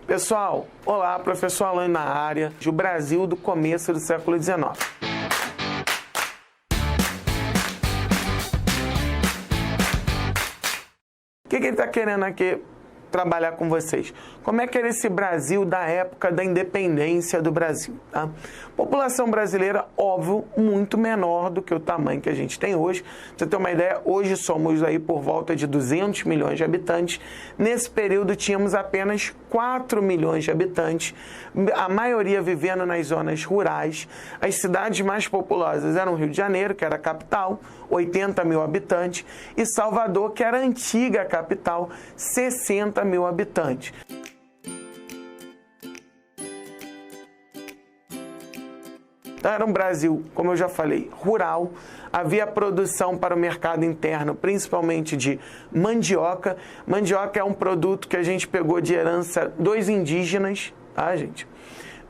Pessoal, olá, professor Alan na área, do Brasil do começo do século XIX. O que ele está querendo aqui trabalhar com vocês? Como é que era esse Brasil da época da independência do Brasil? Tá? População brasileira, óbvio, muito menor do que o tamanho que a gente tem hoje. Pra você ter uma ideia, hoje somos aí por volta de 200 milhões de habitantes. Nesse período tínhamos apenas 4 milhões de habitantes, a maioria vivendo nas zonas rurais. As cidades mais populosas eram Rio de Janeiro, que era a capital, 80 mil habitantes, e Salvador, que era a antiga capital, 60 mil habitantes. Então era um Brasil, como eu já falei, rural. Havia produção para o mercado interno, principalmente de mandioca. Mandioca é um produto que a gente pegou de herança dos indígenas, tá, gente?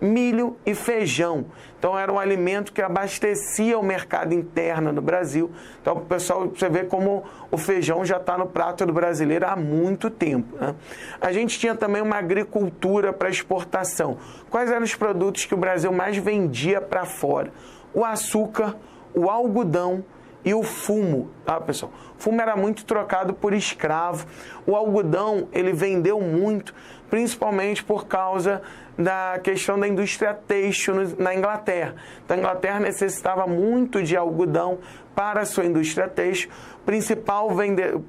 Milho e feijão. Então era um alimento que abastecia o mercado interno no Brasil. Então, pessoal, você vê como o feijão já está no prato do brasileiro há muito tempo, né? A gente tinha também uma agricultura para exportação. Quais eram os produtos que o Brasil mais vendia para fora? O açúcar, o algodão e o fumo, tá, pessoal? O fumo era muito trocado por escravo. O algodão, ele vendeu muito, principalmente por causa da questão da indústria têxtil na Inglaterra. Então, a Inglaterra necessitava muito de algodão para a sua indústria têxtil. O principal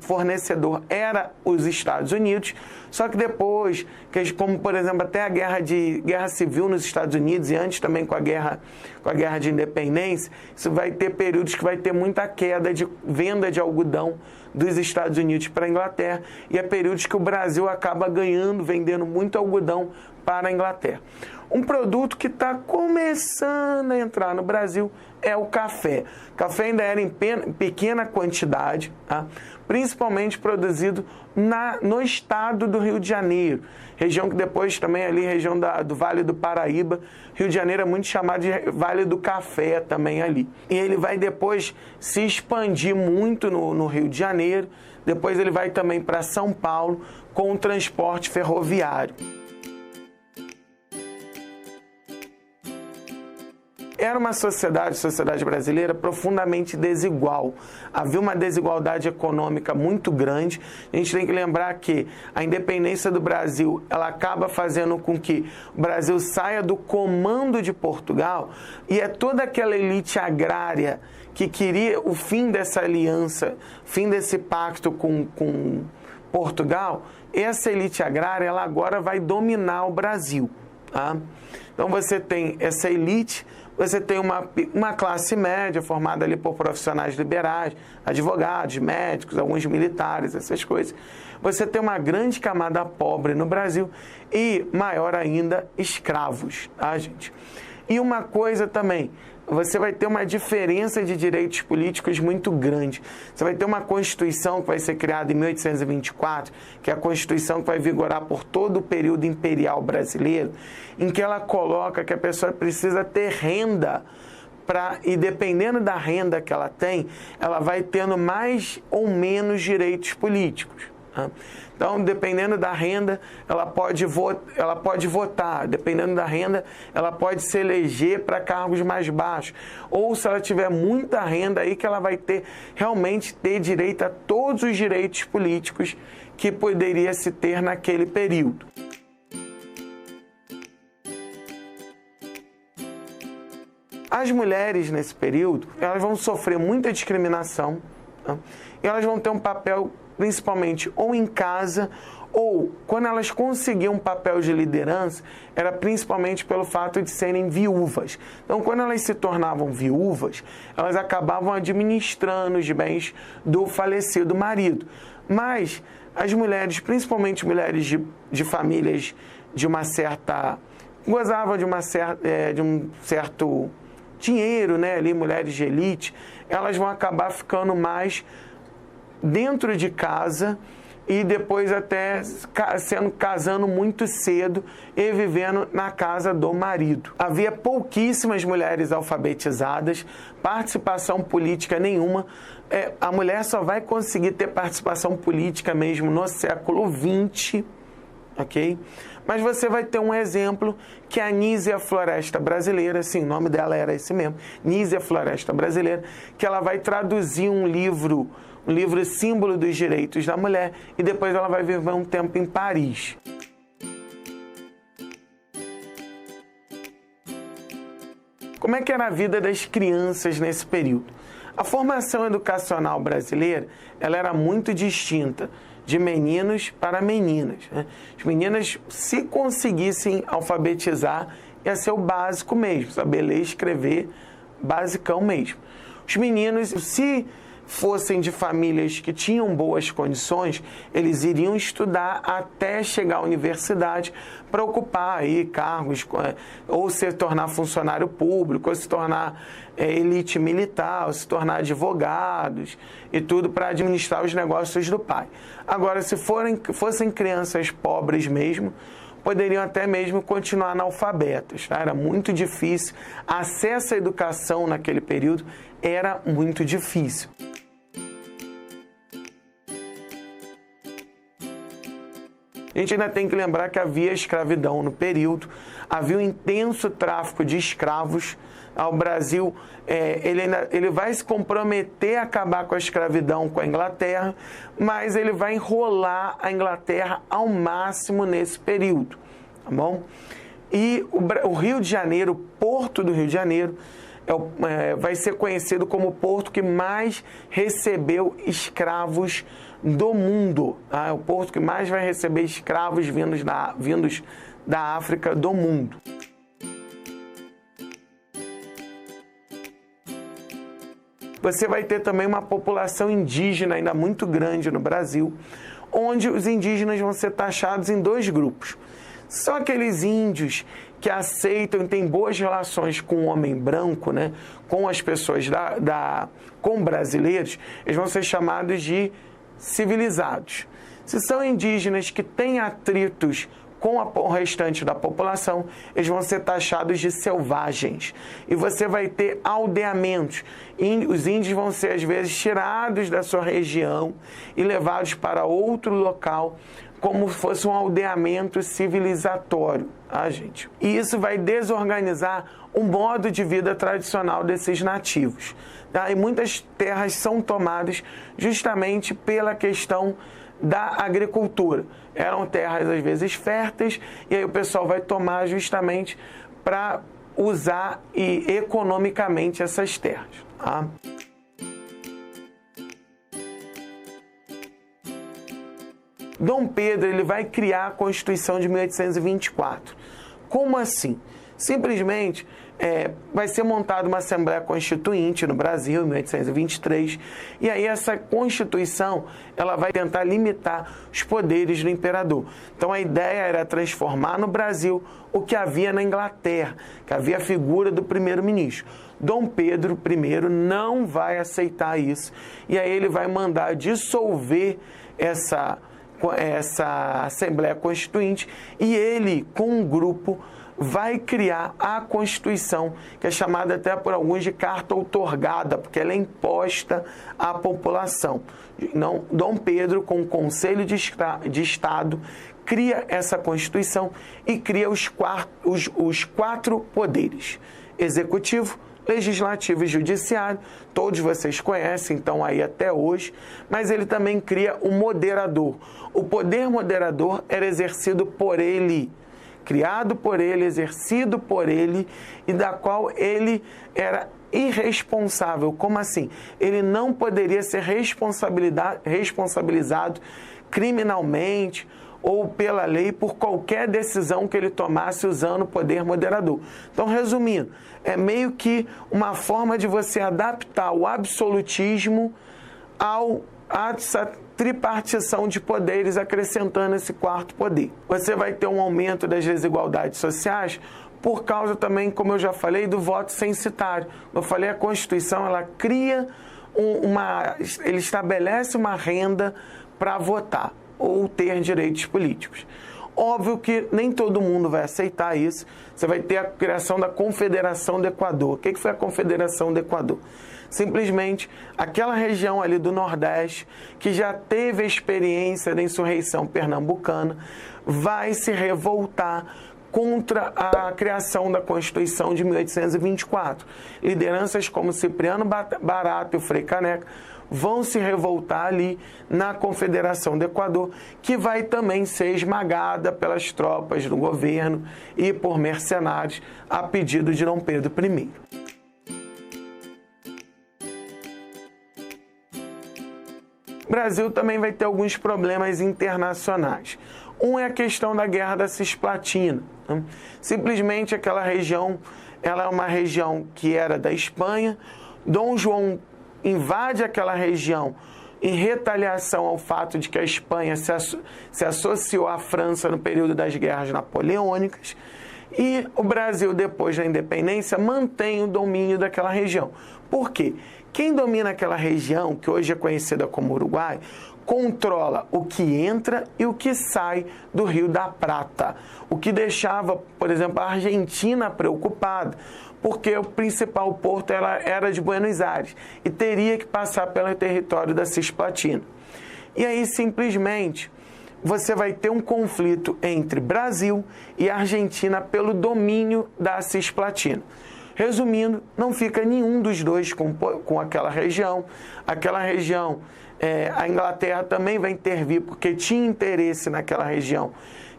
fornecedor era os Estados Unidos, só que depois, como por exemplo até a guerra civil nos Estados Unidos e antes também com a guerra de independência, isso vai ter períodos que vai ter muita queda de venda de algodão dos Estados Unidos para a Inglaterra, e é períodos que o Brasil acaba vendendo muito algodão para a Inglaterra. Um produto que está começando a entrar no Brasil é o café. O café ainda era em pequena quantidade, tá? Principalmente produzido no estado do Rio de Janeiro, região que depois também ali, região do Vale do Paraíba. Rio de Janeiro é muito chamado de Vale do Café também ali. E ele vai depois se expandir muito no Rio de Janeiro, depois ele vai também para São Paulo com o transporte ferroviário. Era uma sociedade brasileira profundamente desigual. Havia uma desigualdade econômica muito grande. A gente tem que lembrar que a independência do Brasil, ela acaba fazendo com que o Brasil saia do comando de Portugal, e é toda aquela elite agrária que queria o fim dessa aliança, fim desse pacto com Portugal. Essa elite agrária, ela agora vai dominar o Brasil, tá? Então você tem essa elite, você tem uma classe média formada ali por profissionais liberais, advogados, médicos, alguns militares, essas coisas. Você tem uma grande camada pobre no Brasil e, maior ainda, escravos, tá, gente? E uma coisa também, você vai ter uma diferença de direitos políticos muito grande. Você vai ter uma Constituição que vai ser criada em 1824, que é a Constituição que vai vigorar por todo o período imperial brasileiro, em que ela coloca que a pessoa precisa ter renda, e dependendo da renda que ela tem, ela vai tendo mais ou menos direitos políticos. Então, dependendo da renda, ela pode votar. Dependendo da renda, ela pode se eleger para cargos mais baixos. Ou, se ela tiver muita renda, aí que ela vai realmente ter direito a todos os direitos políticos que poderia se ter naquele período. As mulheres, nesse período, elas vão sofrer muita discriminação, tá? E elas vão ter um papel principalmente ou em casa, ou quando elas conseguiam um papel de liderança, era principalmente pelo fato de serem viúvas. Então, quando elas se tornavam viúvas, elas acabavam administrando os bens do falecido marido. Mas as mulheres, principalmente mulheres de famílias de uma certa... gozavam de um certo dinheiro, né, ali, mulheres de elite, elas vão acabar ficando dentro de casa e depois até casando muito cedo e vivendo na casa do marido. Havia pouquíssimas mulheres alfabetizadas, participação política nenhuma. A mulher só vai conseguir ter participação política mesmo no século XX, ok? Mas você vai ter um exemplo que é a Nízia Floresta Brasileira, sim, o nome dela era esse mesmo, Nízia Floresta Brasileira, que ela vai traduzir um livro símbolo dos direitos da mulher, e depois ela vai viver um tempo em Paris. Como é que era a vida das crianças nesse período? A formação educacional brasileira, ela era muito distinta de meninos para meninas, né? As meninas, se conseguissem alfabetizar, ia ser o básico mesmo, saber ler e escrever, basicão mesmo. Os meninos, se fossem de famílias que tinham boas condições, eles iriam estudar até chegar à universidade para ocupar aí cargos, ou se tornar funcionário público, ou se tornar elite militar, ou se tornar advogados e tudo para administrar os negócios do pai. Agora, se fossem crianças pobres mesmo, poderiam até mesmo continuar analfabetas, tá? Era muito difícil, acesso à educação naquele período era muito difícil. A gente ainda tem que lembrar que havia escravidão no período, havia um intenso tráfico de escravos. O Brasil ele vai se comprometer a acabar com a escravidão com a Inglaterra, mas ele vai enrolar a Inglaterra ao máximo nesse período, tá bom? E o Rio de Janeiro, o Porto do Rio de Janeiro, vai ser conhecido como o porto que mais recebeu escravos do mundo. Tá? É o porto que mais vai receber escravos vindos da África do mundo. Você vai ter também uma população indígena ainda muito grande no Brasil, onde os indígenas vão ser taxados em dois grupos. Só aqueles índios que aceitam e têm boas relações com o homem branco, né, com as pessoas com brasileiros, eles vão ser chamados de civilizados. Se são indígenas que têm atritos com o restante da população, eles vão ser taxados de selvagens. E você vai ter aldeamentos. Os índios vão ser, às vezes, tirados da sua região e levados para outro local, como se fosse um aldeamento civilizatório, tá, gente? E isso vai desorganizar o modo de vida tradicional desses nativos, tá? E muitas terras são tomadas justamente pela questão da agricultura. Eram terras, às vezes, férteis, e aí o pessoal vai tomar justamente para usar economicamente essas terras, tá? Dom Pedro ele vai criar a Constituição de 1824. Como assim? Simplesmente vai ser montada uma Assembleia Constituinte no Brasil, em 1823, e aí essa Constituição ela vai tentar limitar os poderes do imperador. Então a ideia era transformar no Brasil o que havia na Inglaterra, que havia a figura do primeiro-ministro. Dom Pedro I não vai aceitar isso, e aí ele vai mandar dissolver essa Assembleia Constituinte, e ele, com um grupo, vai criar a Constituição, que é chamada até por alguns de carta outorgada, porque ela é imposta à população. Não, Dom Pedro, com o Conselho de Estado, cria essa Constituição e cria os quatro poderes: executivo, legislativo e judiciário. Todos vocês conhecem, então, aí até hoje, mas ele também cria o moderador. O poder moderador era exercido por ele, criado por ele, exercido por ele, e da qual ele era irresponsável. Como assim? Ele não poderia ser responsabilizado criminalmente ou pela lei por qualquer decisão que ele tomasse usando o poder moderador. Então, resumindo, é meio que uma forma de você adaptar o absolutismo a essa tripartição de poderes, acrescentando esse quarto poder. Você vai ter um aumento das desigualdades sociais por causa também, como eu já falei, do voto censitário. Eu falei, a Constituição, ela cria ele estabelece uma renda para votar ou ter direitos políticos. Óbvio que nem todo mundo vai aceitar isso. Você vai ter a criação da Confederação do Equador. O que foi a Confederação do Equador? Simplesmente aquela região ali do Nordeste, que já teve a experiência da insurreição pernambucana, vai se revoltar contra a criação da Constituição de 1824. Lideranças como Cipriano Barato e o Frei Caneca vão se revoltar ali na Confederação do Equador, que vai também ser esmagada pelas tropas do governo e por mercenários a pedido de Dom Pedro I. O Brasil também vai ter alguns problemas internacionais. Um é a questão da Guerra da Cisplatina. Simplesmente aquela região, ela é uma região que era da Espanha. Dom João invade aquela região em retaliação ao fato de que a Espanha se associou à França no período das guerras napoleônicas. E o Brasil, depois da independência, mantém o domínio daquela região. Por quê? Quem domina aquela região, que hoje é conhecida como Uruguai, controla o que entra e o que sai do Rio da Prata. O que deixava, por exemplo, a Argentina preocupada, porque o principal porto era de Buenos Aires e teria que passar pelo território da Cisplatina. E aí, simplesmente, você vai ter um conflito entre Brasil e Argentina pelo domínio da Cisplatina. Resumindo, não fica nenhum dos dois com aquela região. Aquela região, a Inglaterra também vai intervir, porque tinha interesse naquela região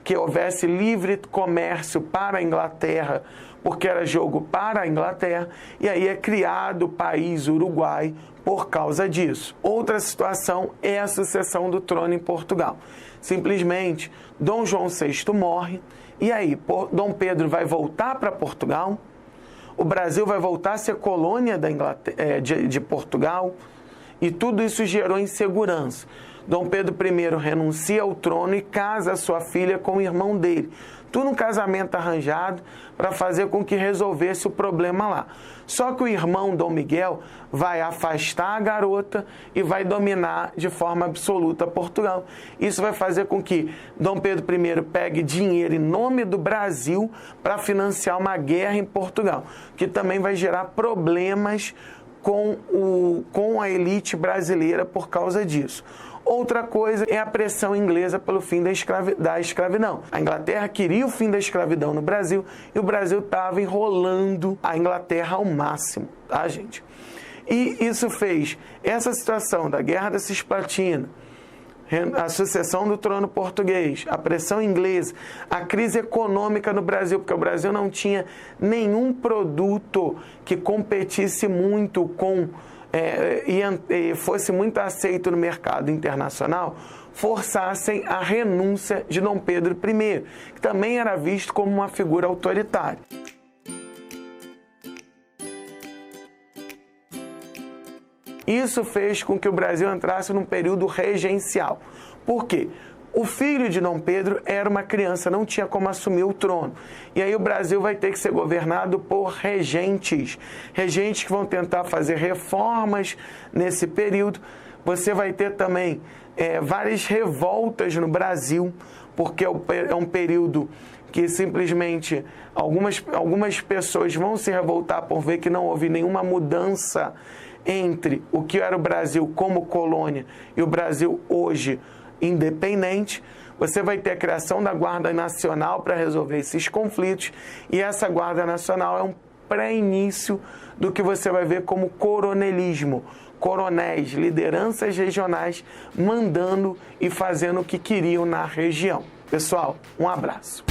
que houvesse livre comércio para a Inglaterra, porque era jogo para a Inglaterra, e aí é criado o país Uruguai por causa disso. Outra situação é a sucessão do trono em Portugal. Simplesmente, Dom João VI morre, e aí Dom Pedro vai voltar para Portugal, o Brasil vai voltar a ser colônia de Portugal, e tudo isso gerou insegurança. Dom Pedro I renuncia ao trono e casa sua filha com o irmão dele. Tudo um casamento arranjado para fazer com que resolvesse o problema lá. Só que o irmão, Dom Miguel, vai afastar a garota e vai dominar de forma absoluta Portugal. Isso vai fazer com que Dom Pedro I pegue dinheiro em nome do Brasil para financiar uma guerra em Portugal, que também vai gerar problemas com a elite brasileira por causa disso. Outra coisa é a pressão inglesa pelo fim da escravidão. A Inglaterra queria o fim da escravidão no Brasil e o Brasil estava enrolando a Inglaterra ao máximo, tá, gente? E isso fez essa situação da Guerra da Cisplatina, a sucessão do trono português, a pressão inglesa, a crise econômica no Brasil, porque o Brasil não tinha nenhum produto que competisse muito com e fosse muito aceito no mercado internacional, forçassem a renúncia de Dom Pedro I, que também era visto como uma figura autoritária. Isso fez com que o Brasil entrasse num período regencial. Por quê? O filho de Dom Pedro era uma criança, não tinha como assumir o trono. E aí o Brasil vai ter que ser governado por regentes. Regentes que vão tentar fazer reformas nesse período. Você vai ter também várias revoltas no Brasil, porque é um período que simplesmente algumas pessoas vão se revoltar por ver que não houve nenhuma mudança entre o que era o Brasil como colônia e o Brasil hoje independente. Você vai ter a criação da Guarda Nacional para resolver esses conflitos, e essa Guarda Nacional é um pré-início do que você vai ver como coronelismo. Coronéis, lideranças regionais mandando e fazendo o que queriam na região. Pessoal, um abraço.